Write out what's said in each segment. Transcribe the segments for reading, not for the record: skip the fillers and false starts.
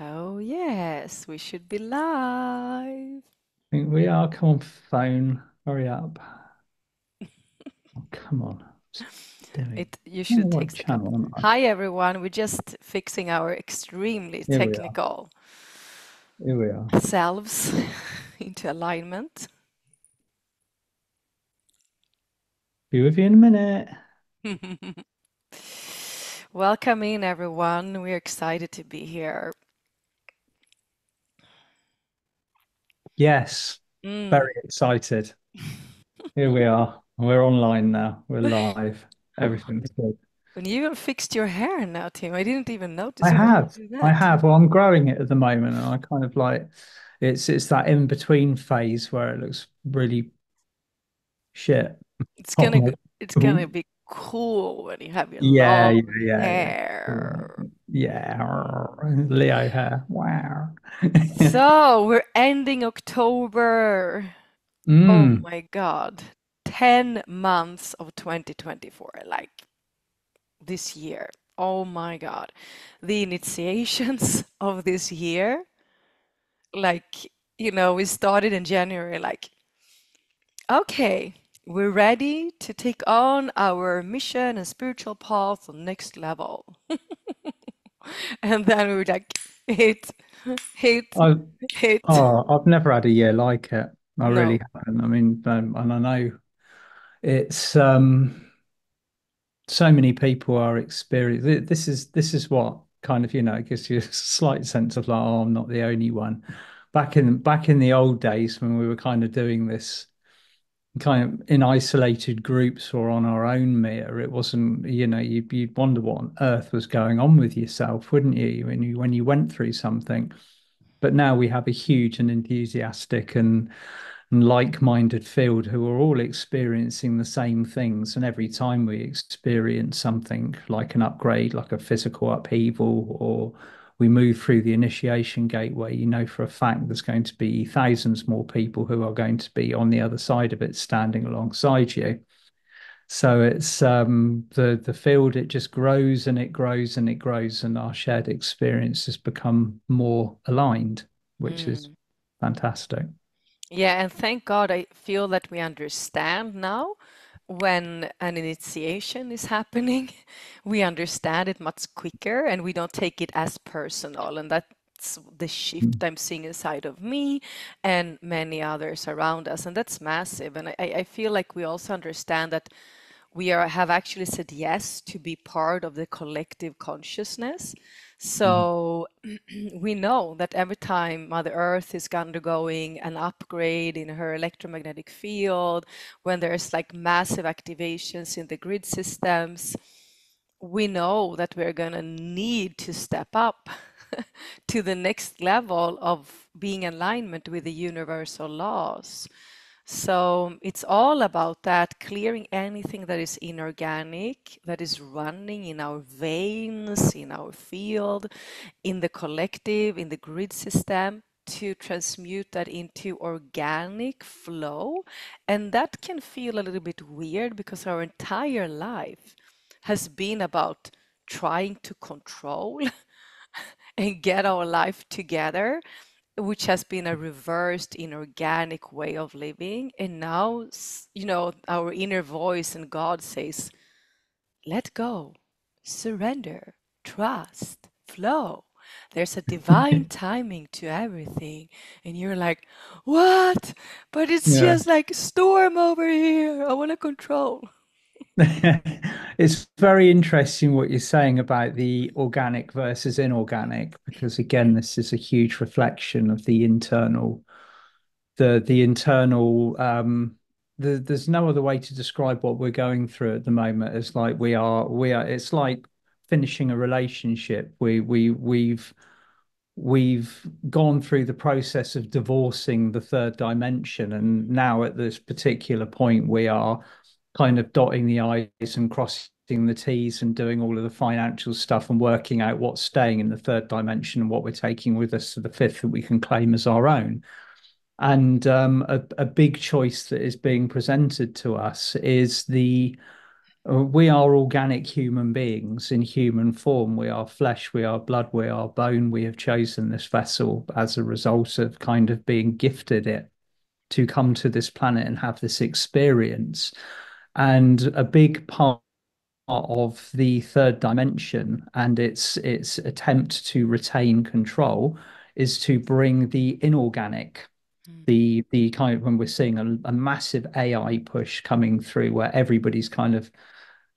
Oh, yes, we should be live. Think we are. Come on, phone. Hurry up. Oh, come on. What's it doing? You I'm on should the take right a couple. channel, aren't I? Hi, everyone. We're just fixing our extremely Here we are. technical Here we are. selves into alignment. Be with you in a minute. Welcome in, everyone. We're excited to be here. Yes. Mm. Very excited. Here we are. We're online now. We're live. Everything's good. And you even fixed your hair now, Tim. I didn't even I notice when you have. did I that. have. Well, I'm growing it at the moment, and I kind of like it's that in between phase where it looks really shit. It's Oh gonna my. go, it's gonna be cool when you have your Yeah, long yeah, yeah, yeah. hair. Yeah. Leo hair. Wow. So we're ending October. Oh Mm. my God. 10 months of 2024, like this year. Oh my God. The initiations of this year, like, we started in January, like, okay, we're ready to take on our mission and spiritual path on next level. And then we were like, hit, hit, I hit. oh, I've never had a year like it. I really No, haven't. I mean, and I know it's so many people are experiencing this is what kind of gives you a slight sense of like, oh, I'm not the only one. Back in the old days when we were kind of doing this kind of in isolated groups or on our own meter, it wasn't, you'd wonder what on earth was going on with yourself, wouldn't you, when you went through something. But now we have a huge and enthusiastic and like-minded field who are all experiencing the same things. And every time we experience something like an upgrade, like a physical upheaval, or we move through the initiation gateway, you know for a fact there's going to be thousands more people who are going to be on the other side of it, standing alongside you. So it's the field, it just grows and it grows and it grows, and our shared experience has become more aligned, which is Mm. fantastic. Yeah, and thank God I feel that we understand now when an initiation is happening. We understand it much quicker and we don't take it as personal. And that's the shift I'm seeing inside of me and many others around us. And that's massive. And I feel like we also understand that have actually said yes to be part of the collective consciousness. Mhm. So we know that every time Mother Earth is undergoing an upgrade in her electromagnetic field, when there's like massive activations in the grid systems, we know that we're going to need to step up to the next level of being in alignment with the universal laws. So it's all about that, clearing anything that is inorganic, that is running in our veins, in our field, in the collective, in the grid system, to transmute that into organic flow. And that can feel a little bit weird because our entire life has been about trying to control and get our life together, which has been a reversed inorganic way of living. And now, our inner voice and God says, let go, surrender, trust, flow. There's a divine timing to everything. And you're like, what? But it's Yeah. just like a storm over here. I want to control. It's very interesting what you're saying about the organic versus inorganic, because again, this is a huge reflection of the internal there's no other way to describe what we're going through at the moment. It's like we are it's like finishing a relationship. We've gone through the process of divorcing the third dimension, and now at this particular point we are kind of dotting the i's and crossing the t's and doing all of the financial stuff and working out what's staying in the third dimension and what we're taking with us to the fifth that we can claim as our own. And a big choice that is being presented to us is the We are organic human beings in human form. We are flesh, we are blood, we are bone. We have chosen this vessel as a result of kind of being gifted it to come to this planet and have this experience. And a big part of the third dimension and its attempt to retain control is to bring the inorganic, Mm, the kind of, when we're seeing a massive AI push coming through where everybody's kind of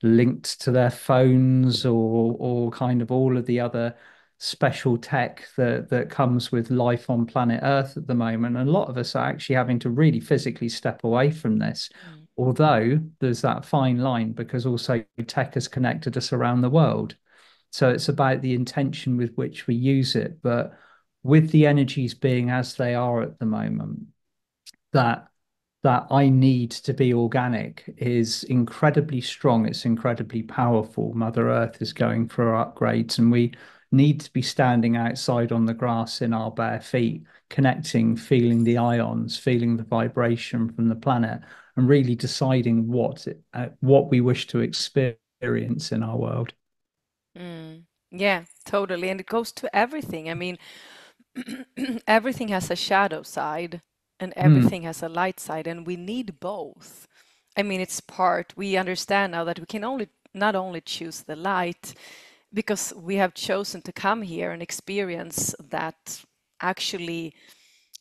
linked to their phones or kind of all of the other special tech that comes with life on planet Earth at the moment. And a lot of us are actually having to really physically step away from this. mm, Although there's that fine line because also tech has connected us around the world. So it's about the intention with which we use it. But with the energies being as they are at the moment, that that I need to be organic is incredibly strong. It's incredibly powerful. Mother Earth is going for upgrades, and we need to be standing outside on the grass in our bare feet, connecting, feeling the ions, feeling the vibration from the planet, and really deciding what we wish to experience in our world. mm. Yeah, totally. And it goes to everything. I mean, everything has a shadow side and Mm. everything has a light side, and we need both. I mean, it's part, we understand now that we can only not only choose the light because we have chosen to come here and experience that actually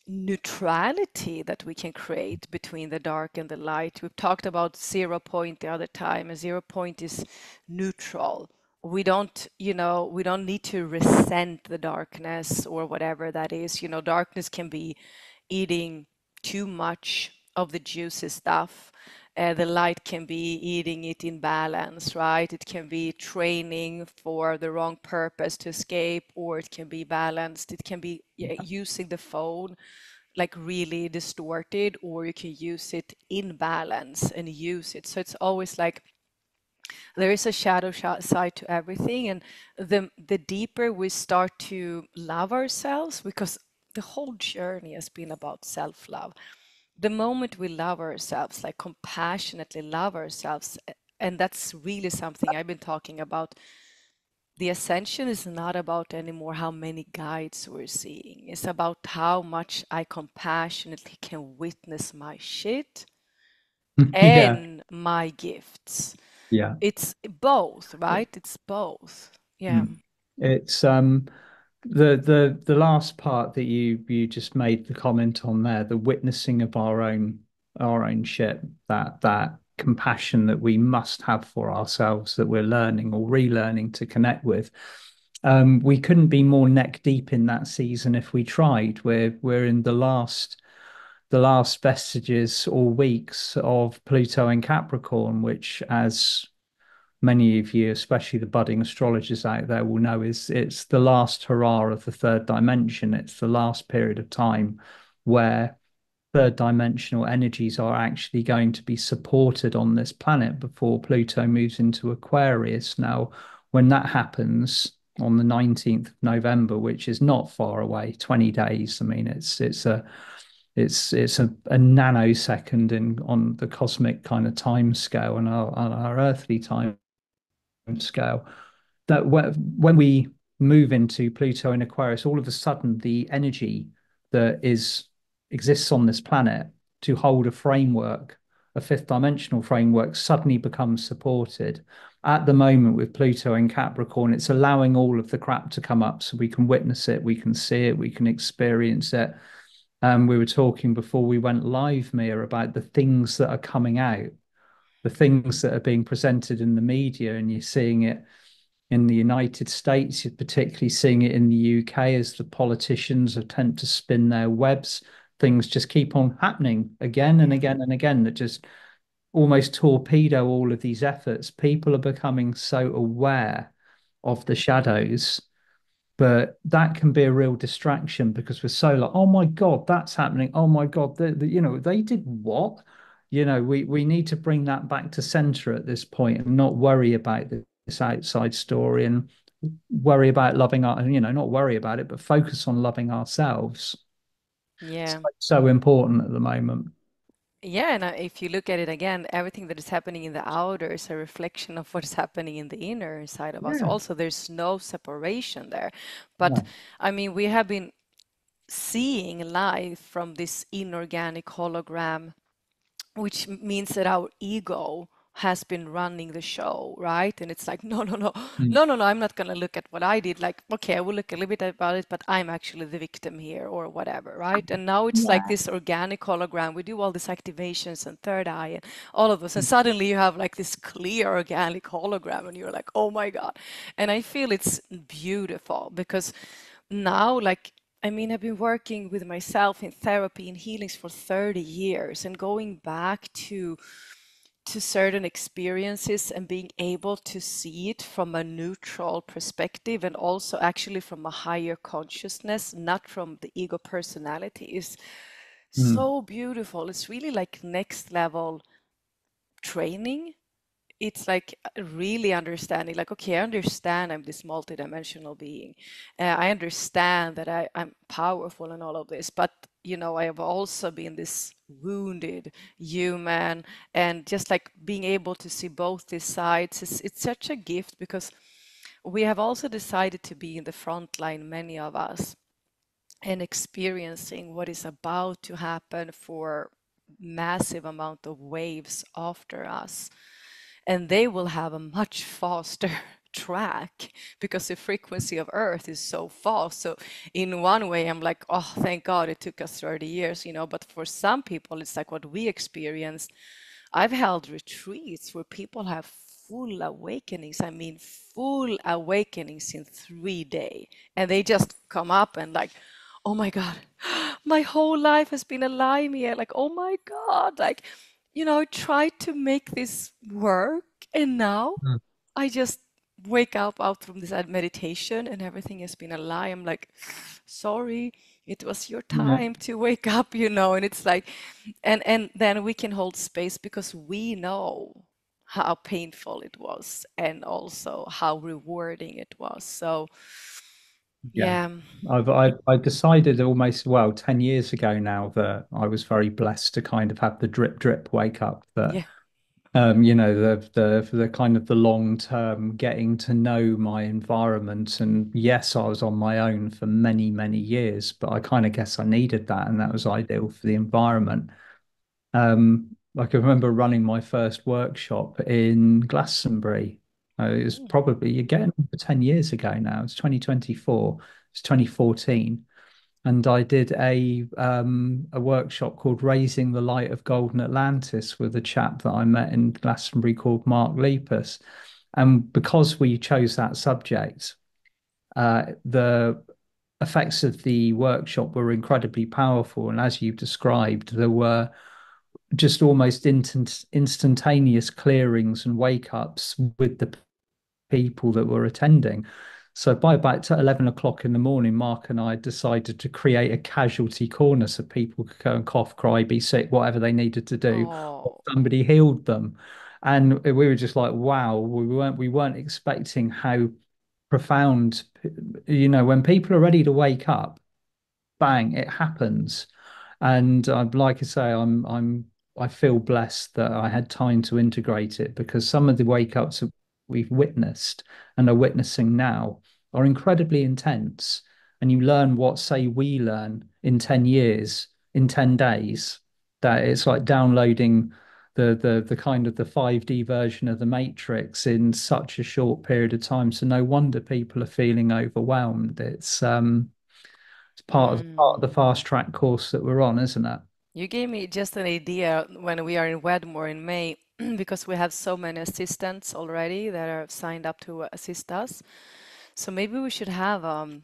neutrality that we can create between the dark and the light. We've talked about 0 point the other time, and 0 point is neutral. We don't, we don't need to resent the darkness or whatever that is. Darkness can be eating too much of the juicy stuff. The light can be eating it in balance, right? It can be training for the wrong purpose to escape, or it can be balanced. It can be using the phone like really distorted, or you can use it in balance and use it. So it's always like there is a shadow side to everything, and the deeper we start to love ourselves, because the whole journey has been about self-love. The moment we love ourselves, like compassionately love ourselves, and that's really something I've been talking about. The ascension is not about anymore how many guides we're seeing. It's about how much I compassionately can witness my shit Yeah, and my gifts. yeah. It's both, right? It's both. Yeah. Mm. It's the last part that you just made the comment on there, the witnessing of our own shit, that compassion that we must have for ourselves that we're learning or relearning to connect with. We couldn't be more neck deep in that season if we tried. We're in the last vestiges or weeks of Pluto and Capricorn, which, as many of you, especially the budding astrologers out there, will know is it's the last hurrah of the third dimension. It's the last period of time where third dimensional energies are actually going to be supported on this planet before Pluto moves into Aquarius. Now, when that happens on the 19th of November, which is not far away, 20 days. I mean, it's a nanosecond in on the cosmic kind of time scale and our earthly time scale, that when we move into Pluto and Aquarius, all of a sudden the energy that is exists on this planet to hold a framework, a fifth dimensional framework, suddenly becomes supported. At the moment with Pluto and Capricorn, it's allowing all of the crap to come up so we can witness it, we can see it, we can experience it. We were talking before we went live, Mia, about the things that are coming out, the things that are being presented in the media, and you're seeing it in the United States. You're particularly seeing it in the UK as the politicians attempt to spin their webs. Things just keep on happening again and Yeah. again and again that just almost torpedo all of these efforts. People are becoming so aware of the shadows, but that can be a real distraction because we're so like, oh my God, that's happening. Oh my God, they did what? We need to bring that back to center at this point and not worry about this outside story and worry about loving not worry about it, but focus on loving ourselves. It's Yeah. like so important at the moment. Yeah, and if you look at it again, everything that is happening in the outer is a reflection of what is happening in the inner side of us. Yeah. Also, there's no separation there. But No. I mean, we have been seeing life from this inorganic hologram, which means that our ego has been running the show, right? And it's like, no, no, no, Mm. no, no, no, I'm not going to look at what I did. Like, okay, I will look a little bit about it, but I'm actually the victim here or whatever, right? And now it's like Yeah. this organic hologram. We do all these activations and third eye and all of this. And suddenly you have like this clear organic hologram and you're like, oh my God. And I feel it's beautiful because now, like, I mean, I've been working with myself in therapy and healings for 30 years and going back to certain experiences and being able to see it from a neutral perspective and also actually from a higher consciousness, not from the ego personality, is Mm. so beautiful. It's really like next level training. It's like really understanding, like, okay, I understand I'm this multidimensional being. I understand that I'm powerful and all of this, but I have also been this wounded human, and just like being able to see both these sides, it's such a gift because we have also decided to be in the front line, many of us, and experiencing what is about to happen for massive amount of waves after us, and they will have a much faster track because the frequency of Earth is so fast. So in one way, I'm like, oh, thank God it took us 30 years, but for some people, it's like what we experienced. I've held retreats where people have full awakenings. I mean, full awakenings in 3 days. And they just come up and like, oh my God, my whole life has been a lie here. Like, oh my God, like, I tried to make this work, and now Mm. I just wake up out from this meditation and everything has been a lie. I'm like, sorry, it was your Yeah. time to wake up, and it's like, and then we can hold space because we know how painful it was and also how rewarding it was. So, Yeah. yeah. I decided almost, well, 10 years ago now that I was very blessed to kind of have the drip drip wake up that Yeah. the kind of the long term getting to know my environment. And yes, I was on my own for many, many years, but I kind of guess I needed that, and that was ideal for the environment. Like I remember running my first workshop in Glastonbury. It was Mm. probably, you're getting over 10 years ago now. It's 2024, it's 2014. And I did a workshop called Raising the Light of Golden Atlantis with a chap that I met in Glastonbury called Mark Lepus. And because we chose that subject, the effects of the workshop were incredibly powerful. And as you've described, there were just almost instantaneous clearings and wake ups with the people that were attending. So by about 11 o'clock in the morning, Mark and I decided to create a casualty corner so people could go and cough, cry, be sick, whatever they needed to do. Oh. Somebody healed them. And we were just like, wow, we weren't expecting how profound, when people are ready to wake up, bang, it happens. And like I say, I feel blessed that I had time to integrate it, because some of the wake ups that we've witnessed and are witnessing now are incredibly intense. And you learn what, say, we learn in 10 years, in 10 days, that it's like downloading the kind of the 5D version of the Matrix in such a short period of time. So no wonder people are feeling overwhelmed. It's part of the Mm. fast track course that we're on, isn't it? You gave me just an idea when we are in Wedmore in May, because we have so many assistants already that are signed up to assist us. So maybe we should have A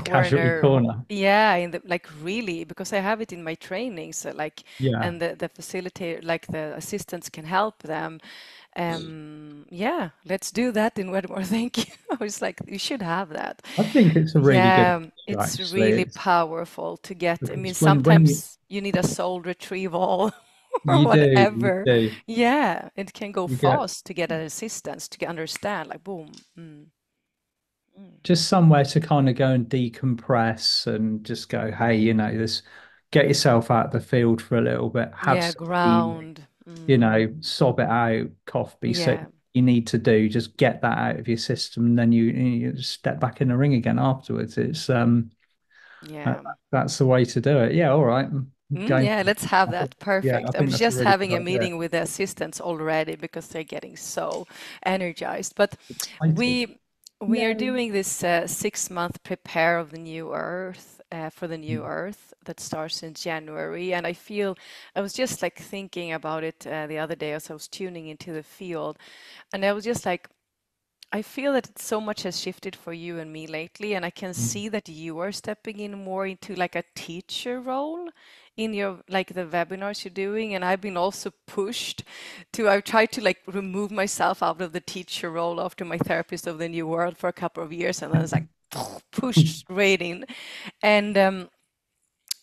casualty corner, corner. yeah, in the like really, because I have it in my training. So like, Yeah. and the facilitator, like the assistants can help them. Yeah, let's do that in Wedmore. Thank you. I was like, you should have that. I think it's a really good Yeah, idea, it's actually. really It's powerful to get. I mean, because when sometimes you need a soul retrieval or you whatever. do, Yeah, it can go you get fast to get an assistance to understand, like, boom. Mm. just somewhere to kind of go and decompress and just go, hey, this get yourself out of the field for a little bit, have Yeah, some healing, ground. Mm. sob it out, cough, be sick. Yeah, You need to do just get that out of your system, and then you step back in the ring again afterwards. It's that, yeah. that's the way to do it. Yeah, all right. Going. Yeah, let's have I think, that. yeah, I Perfect. I think was that's a just really good having a idea. meeting with the assistants already because they're getting so energized. But Excited. we we are Yay. doing this 6 month prepare of the new Earth for the new Mm, Earth that starts in January, and I was just like thinking about it the other day as I was tuning into the field, and I was just like, I feel that so much has shifted for you and me lately, and I can mm, see that you are stepping in more into like a teacher role in your like the webinars you're doing. And I've been also pushed to, I've tried to like remove myself out of the teacher role after my therapist of the new world for a couple of years, and then it's like pushed straight in. And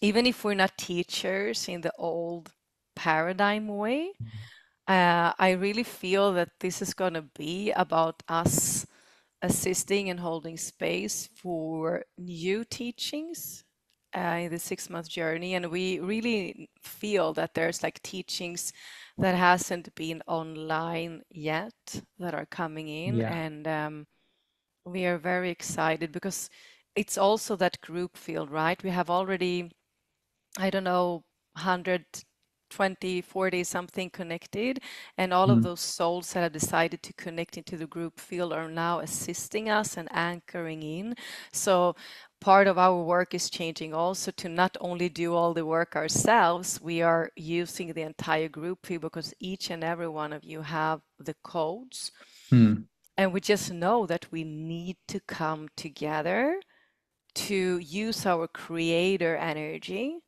even if we're not teachers in the old paradigm way, I really feel that this is going to be about us assisting and holding space for new teachings in the 6 month journey. And we really feel that there's like teachings that hasn't been online yet that are coming in. yeah. And we are very excited because it's also that group field, right? We have already, I don't know, 120, 40 something connected. And all of Mm, those souls that have decided to connect into the group field are now assisting us and anchoring in. So part of our work is changing also to not only do all the work ourselves, we are using the entire group field because each and every one of you have the codes. mm, And we just know that we need to come together to use our creator energy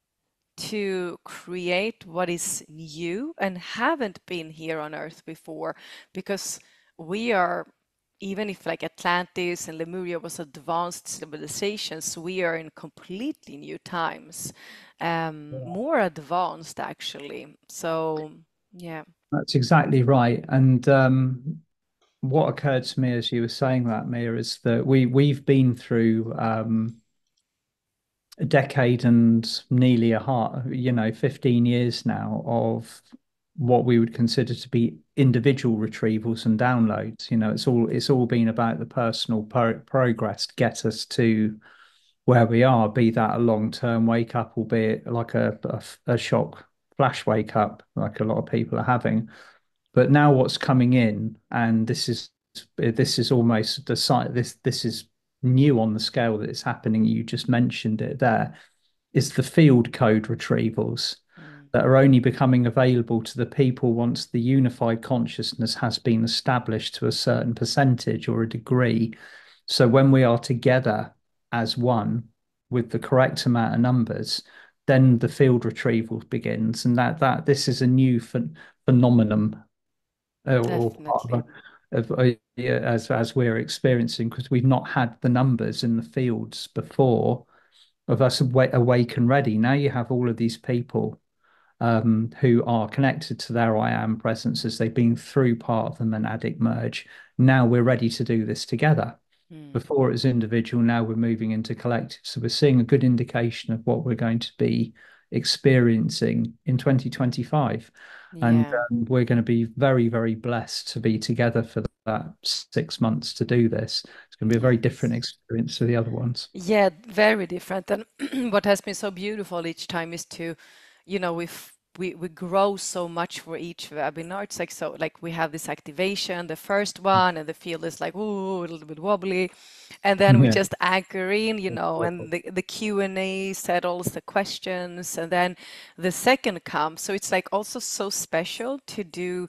to create what is new and haven't been here on earth before, because we are, even if like Atlantis and Lemuria was advanced civilizations, we are in completely new times, more advanced actually. So yeah. that's exactly right. And what occurred to me as you were saying that, Mia, is that we've been through a decade and nearly 15 years now of what we would consider to be individual retrievals and downloads. It's all been about the personal progress to get us to where we are, be that a long-term wake up, albeit like a shock flash wake up, like a lot of people are having. But now what's coming in, and this is almost the site. This is new on the scale that it's happening. You just mentioned it there. Is the field code retrievals Mm. that are only becoming available to the people once the unified consciousness has been established to a certain percentage or a degree. So when we are together as one with the correct amount of numbers, then the field retrieval begins, and that this is a new phenomenon or part Definitely. yeah, as we're experiencing because we've not had the numbers in the fields before of us awake and ready. Now you have all of these people who are connected to their I am presence as they've been through part of the monadic merge. Now we're ready to do this together. Mm. Before it was individual, now we're moving into collective. So we're seeing a good indication of what we're going to be experiencing in 2025. And Yeah. we're going to be very, very blessed to be together for that 6 months to do this. It's going to be a very different Yes. experience to the other ones. Yeah, very different. And what has been so beautiful each time is to, we grow so much for each webinar. It's like so like we have this activation, the first one, and the field is like ooh, a little bit wobbly, and then we Yeah. just anchor in, and the Q&A settles the questions, and then the second comes. So it's like also so special to do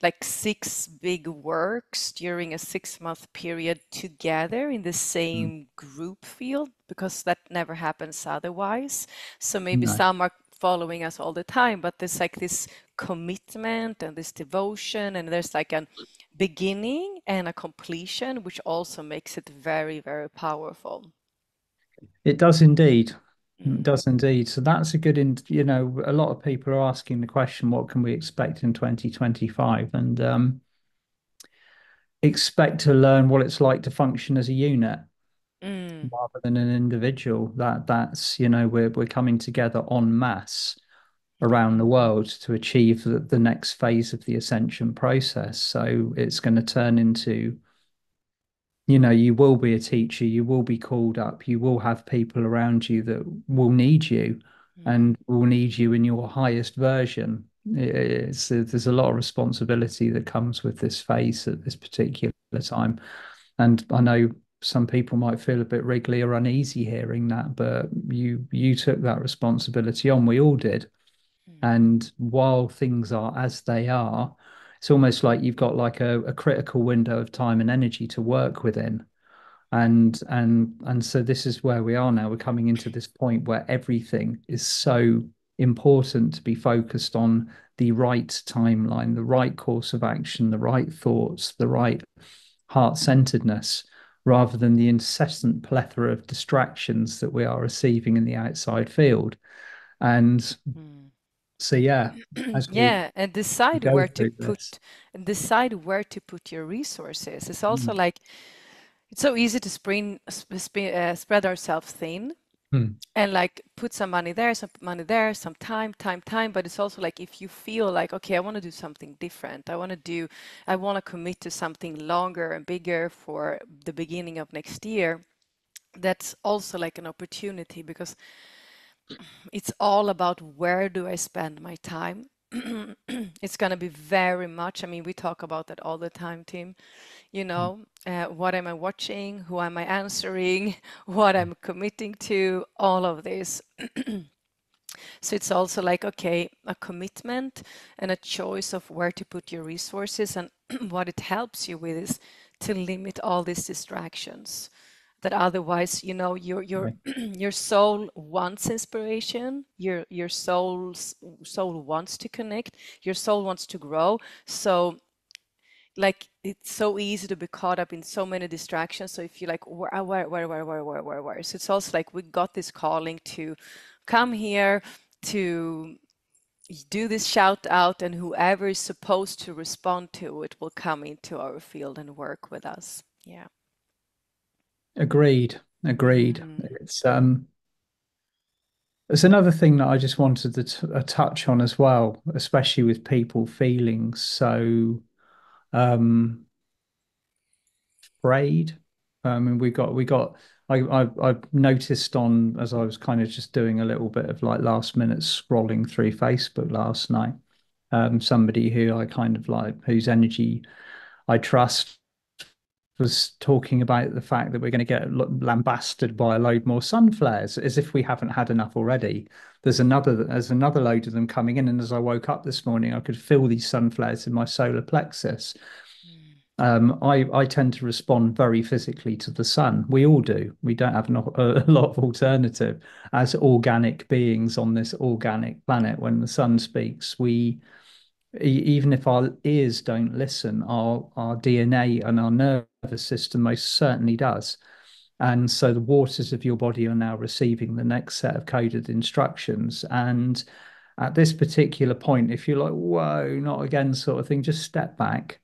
like six big works during a 6 month period together in the Mm. same group field because that never happens otherwise. So maybe No. some are following us all the time, but there's like this commitment and this devotion, and there's like a beginning and a completion, which also makes it very, very powerful. It does indeed. It Mm. does indeed. So that's a good, a lot of people are asking the question, what can we expect in 2025? And expect to learn what it's like to function as a unit. Mm, rather than an individual. That's, we're coming together en masse around the world to achieve the next phase of the ascension process. So it's going to turn into, you will be a teacher, you will be called up, you will have people around you that will need you mm, and will need you in your highest version. There's a lot of responsibility that comes with this phase at this particular time. And I know some people might feel a bit wriggly or uneasy hearing that, but you took that responsibility on. We all did. mm, And while things are as they are, it's almost like you've got like a critical window of time and energy to work within. And so this is where we are now. We're coming into this point where everything is so important to be focused on the right timeline, the right course of action, the right thoughts, the right heart-centeredness, rather than the incessant plethora of distractions that we are receiving in the outside field. And mm. so, yeah, as we Yeah, and go through this. decide where to put your resources. It's also Mm, like it's so easy to spread ourselves thin mm, and like put some money there, some money there, some time. But it's also like if you feel like, okay, I want to do something different. I want to commit to something longer and bigger for the beginning of next year. That's also like an opportunity because it's all about where do I spend my time. It's going to be very much, I mean, we talk about that all the time, Tim. mm. What am I watching? Who am I answering? What I'm committing to? All of this. So it's also like, okay, a commitment and a choice of where to put your resources. And what it helps you with is to limit all these distractions that otherwise, your Yeah. your soul wants inspiration, your soul wants to connect, your soul wants to grow. So like it's so easy to be caught up in so many distractions. So if you like where, so it's also like we got this calling to come here to do this shout out, and whoever is supposed to respond to it will come into our field and work with us. Yeah. Agreed. Agreed. Mm, It's another thing that I just wanted to touch on as well, especially with people feeling so afraid. I mean, we got. I've noticed on as I was kind of just doing a little bit of like last minute scrolling through Facebook last night. Somebody who I kind of like, whose energy I trust, was talking about the fact that we're going to get lambasted by a load more sun flares, as if we haven't had enough already. There's another load of them coming in, and as I woke up this morning, I could feel these sun flares in my solar plexus. mm, I tend to respond very physically to the sun. We all do. We don't have a lot of alternative as organic beings on this organic planet. When the sun speaks, even if our ears don't listen, our DNA and our nervous system most certainly does. And so the waters of your body are now receiving the next set of coded instructions. And at this particular point, if you're like, whoa, not again, sort of thing, just step back,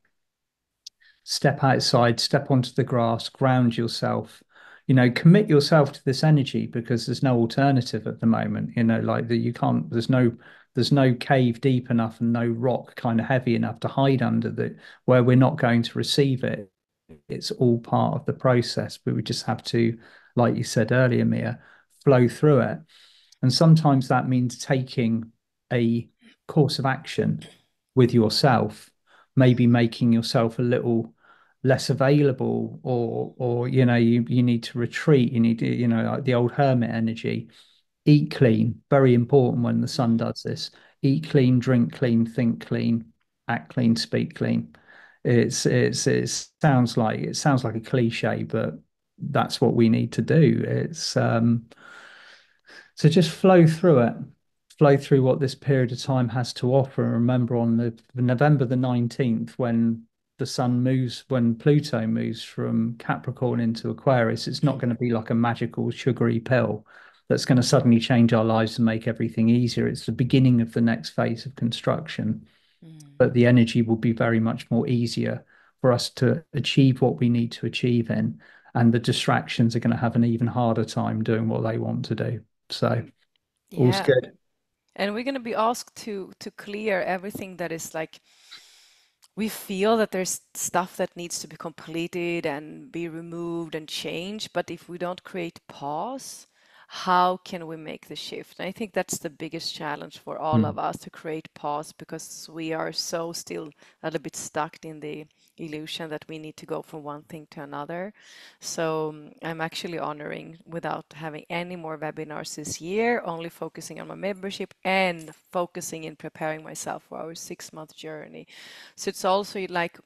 step outside, step onto the grass, ground yourself, commit yourself to this energy because there's no alternative at the moment. Like that you can't, there's no cave deep enough and no rock kind of heavy enough to hide under that where we're not going to receive it. It's all part of the process, but we just have to, like you said earlier, Mia, flow through it. And sometimes that means taking a course of action with yourself, maybe making yourself a little less available, or you need to retreat. You need to, like the old hermit energy. Eat clean, very important when the sun mm, does this. Eat clean, drink clean, think clean, act clean, speak clean. It sounds like a cliche, but that's what we need to do. So just flow through it, flow through what this period of time has to offer. And remember, on the November the 19th, when Pluto moves from Capricorn into Aquarius, it's not going to be like a magical sugary pill that's going to suddenly change our lives and make everything easier. It's the beginning of the next phase of construction, mm, but the energy will be very much more easier for us to achieve what we need to achieve in. and the distractions are going to have an even harder time doing what they want to do. So all's Yeah. good. And we're going to be asked to clear everything that is like we feel that there's stuff that needs to be completed and be removed and changed, but if we don't create pause, how can we make the shift? And I think that's the biggest challenge for all of Mm, us to create pause because we are so still a little bit stuck in the illusion that we need to go from one thing to another. So I'm actually honoring without having any more webinars this year, only focusing on my membership and focusing in preparing myself for our 6 month journey. So it's also like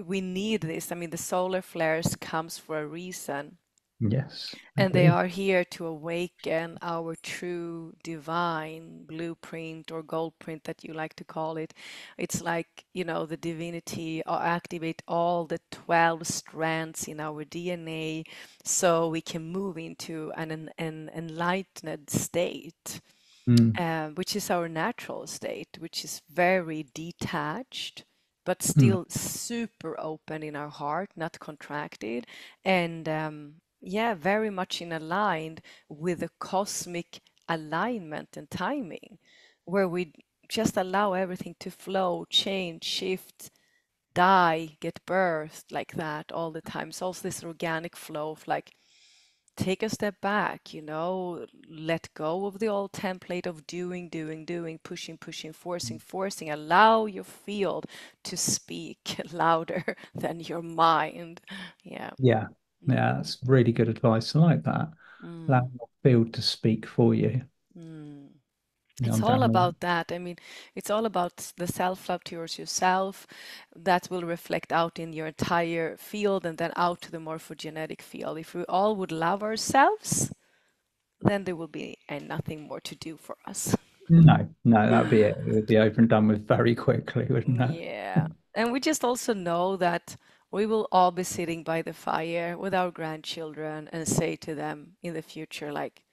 we need this. I mean, the solar flares comes for a reason, yes, and they agreed. are here to awaken our true divine blueprint or gold print that you like to call it. It's like, the divinity or activate all the 12 strands in our DNA so we can move into an enlightened state, Mm, which is our natural state, which is very detached, but mm, still super open in our heart, not contracted, and yeah, very much in aligned with the cosmic alignment and timing, where we just allow everything to flow, change, shift, die, get birthed like that all the time. So also this organic flow of like take a step back, let go of the old template of doing, doing, doing, pushing, pushing, forcing, forcing. Allow your field to speak louder than your mind. Yeah. yeah, yeah, Mm, that's really good advice. I like that. Allow mm, your field to speak for you. mm. Yeah, It's I'm all down with that. about that. I mean, it's all about the self-love towards yourself that will reflect out in your entire field and then out to the morphogenetic field. If we all would love ourselves, then there will be nothing more to do for us. No, no, that'd be it. It would be over and done with very quickly, wouldn't it? Yeah. And we just also know that we will all be sitting by the fire with our grandchildren and say to them in the future, like,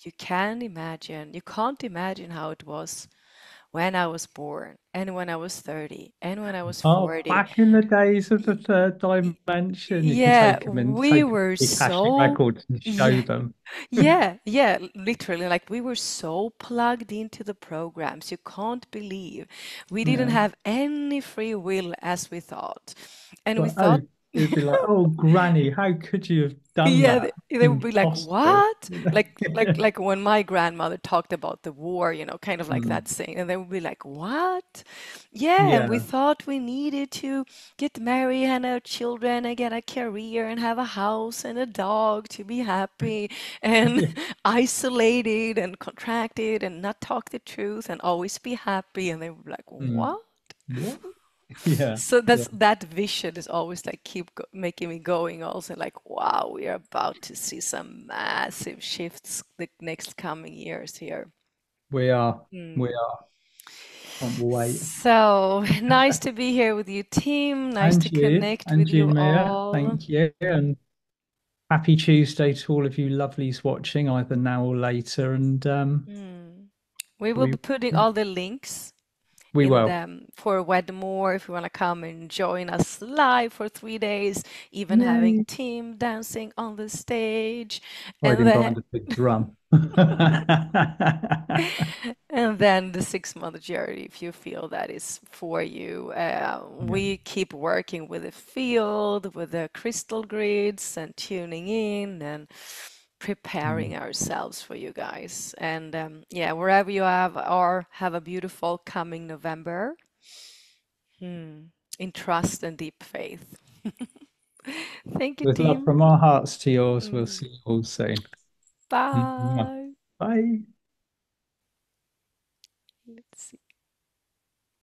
you can't imagine how it was when I was born and when I was 30 and when I was Oh, 40. back in the days of the third dimension, you can Yeah, take them and we take were the Akashic so, records and show yeah, them. yeah, literally. Like we were so plugged into the programs. You can't believe we didn't Yeah. have any free will as we thought. And we Like, oh, thought, it'd be like, oh, Granny, how could you have done yeah, that? they would be like, Impossible. "What?" Like when my grandmother talked about the war, kind of like that Mm, thing, and they would be like, "What?" Yeah, and we yeah. thought we needed to get married and have children and get a career and have a house and a dog to be happy and Yeah. isolated and contracted and not talk the truth and always be happy. And they would be like, Mm, "What?" what? Yeah. So Yeah. that vision is always like making me going also like wow, we are about to see some massive shifts the next coming years here. We are. We Hmm. are. Can't wait. So nice to be here with you, team. Nice to connect with And you, you Mia. all. Thank you. And happy Tuesday to all of you lovelies watching, either now or later. And Hmm. We will we be putting all the links we in will. them for Wedmore if you want to come and join us live for 3 days, even having Yay. team dancing on the stage. And Hiding then behind a big drum. And then the 6 month journey, if you feel that is for you. Yeah. We keep working with the field, with the crystal grids, and tuning in and Mm. preparing ourselves for you guys. And yeah, wherever you have a beautiful coming November. In trust and deep faith. Thank you, With love team. from our hearts to yours, we'll Mm, see you all soon. Mm. bye. Bye. Let's see.